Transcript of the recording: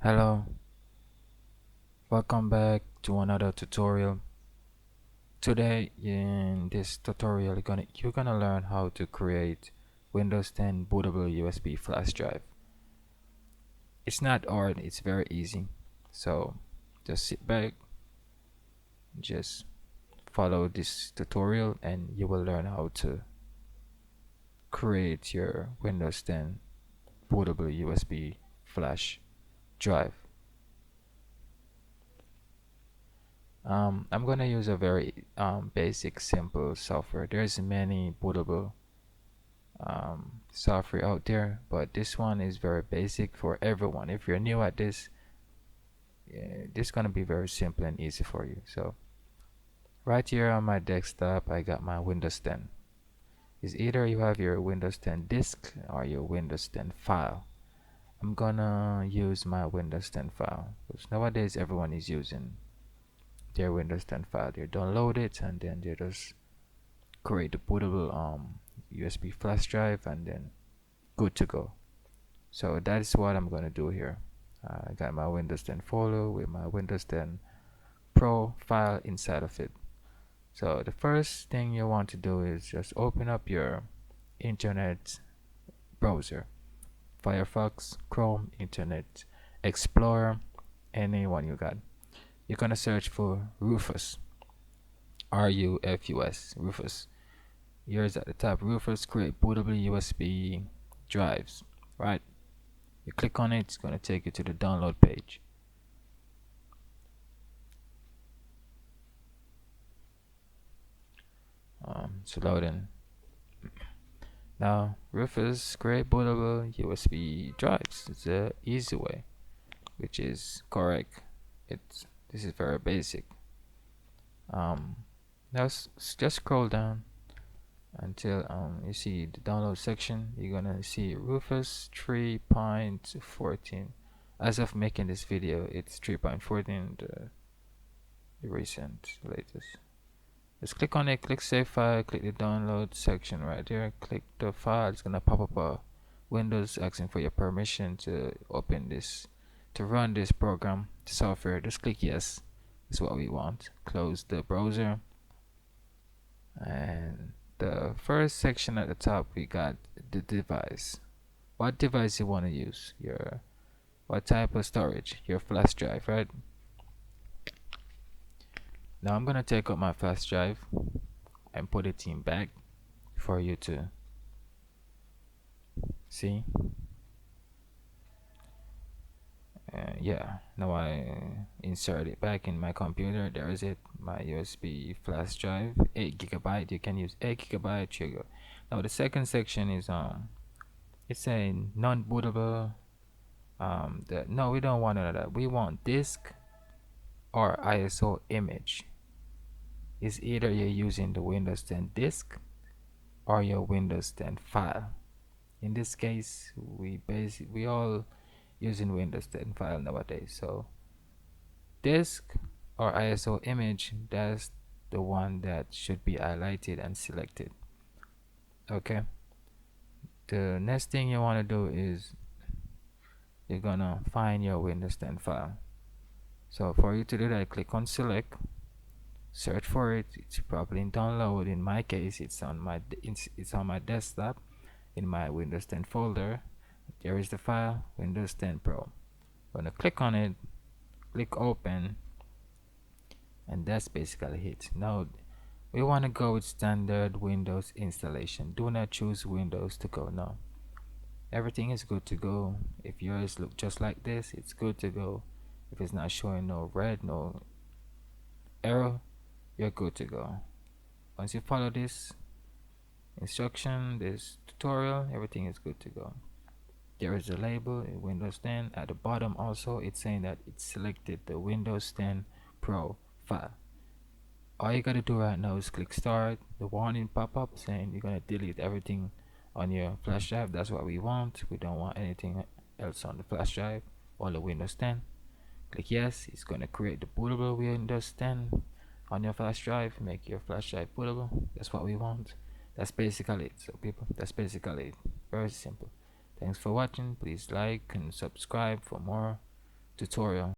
Hello, welcome back to another tutorial. Today in this tutorial you're gonna learn how to create Windows 10 bootable USB flash drive. It's not hard, it's very easy. So just sit back, just follow this tutorial and you will learn how to create your Windows 10 bootable USB flash drive. I'm gonna use a very basic, simple software. There's many bootable software out there, but this one is very basic for everyone. If you're new at this, this is gonna be very simple and easy for you. So right here on my desktop, I got my Windows 10. Is either you have your Windows 10 disk or your Windows 10 file. I'm gonna use my Windows 10 file because nowadays everyone is using their Windows 10 file. They download it and then they just create the bootable USB flash drive and then good to go. So that is what I'm gonna do here. I got my Windows 10 folder with my Windows 10 Pro file inside of it. So the first thing you want to do is just open up your internet browser, Firefox, Chrome, Internet Explorer, anyone you got. You're gonna search for Rufus, R-U-F-U-S, Rufus. Here's at the top, Rufus create bootable USB drives, right? You click on it, it's gonna take you to the download page. It's loading. Now, Rufus create bootable USB drives. It's the easy way, which is correct. This is very basic. Now just scroll down until you see the download section. You're gonna see Rufus 3.14. As of making this video, it's 3.14, the recent latest. Just click on it, click save file, click the download section right there, click the file. It's gonna pop up a Windows asking for your permission to open this, to run this program, the software. Just click yes. That's what we want. Close the browser, and the first section at the top we got the device. What device you want to use? What type of storage? Your flash drive, right? Now I'm gonna take out my flash drive and put it in back for you to see. Yeah, now I insert it back in my computer. There is it, my USB flash drive, 8 GB. You can use 8 GB. Here you go. Now the second section is it's a non-bootable. No, we don't want none of that. We want disk or ISO image. Is either you're using the Windows 10 disk or your Windows 10 file. In this case, we all using Windows 10 file nowadays. So disk or ISO image, that's the one that should be highlighted and selected. Okay. The next thing you want to do is you're gonna find your Windows 10 file. So for you to do that, click on select, search for it. It's probably in download. In my case, it's on my desktop in my Windows 10 folder. There is the file, Windows 10 Pro. I'm gonna click on it, click open, and that's basically it. Now we want to go with standard Windows installation. Do not choose Windows to go. No, everything is good to go. If yours look just like this, it's good to go. If it's not showing no red, no error, you're good to go. Once you follow this instruction, this tutorial, everything is good to go. There is a label in Windows 10 at the bottom. Also, it's saying that it's selected the Windows 10 Pro file. All you gotta do right now is click start. The warning pop up saying you're gonna delete everything on your flash drive. That's what we want. We don't want anything else on the flash drive, on the Windows 10. Click yes. It's gonna create the bootable Windows 10 on your flash drive. Make your flash drive bootable. That's what we want. That's basically it. So people, that's basically it. Very simple. Thanks for watching. Please like and subscribe for more tutorial.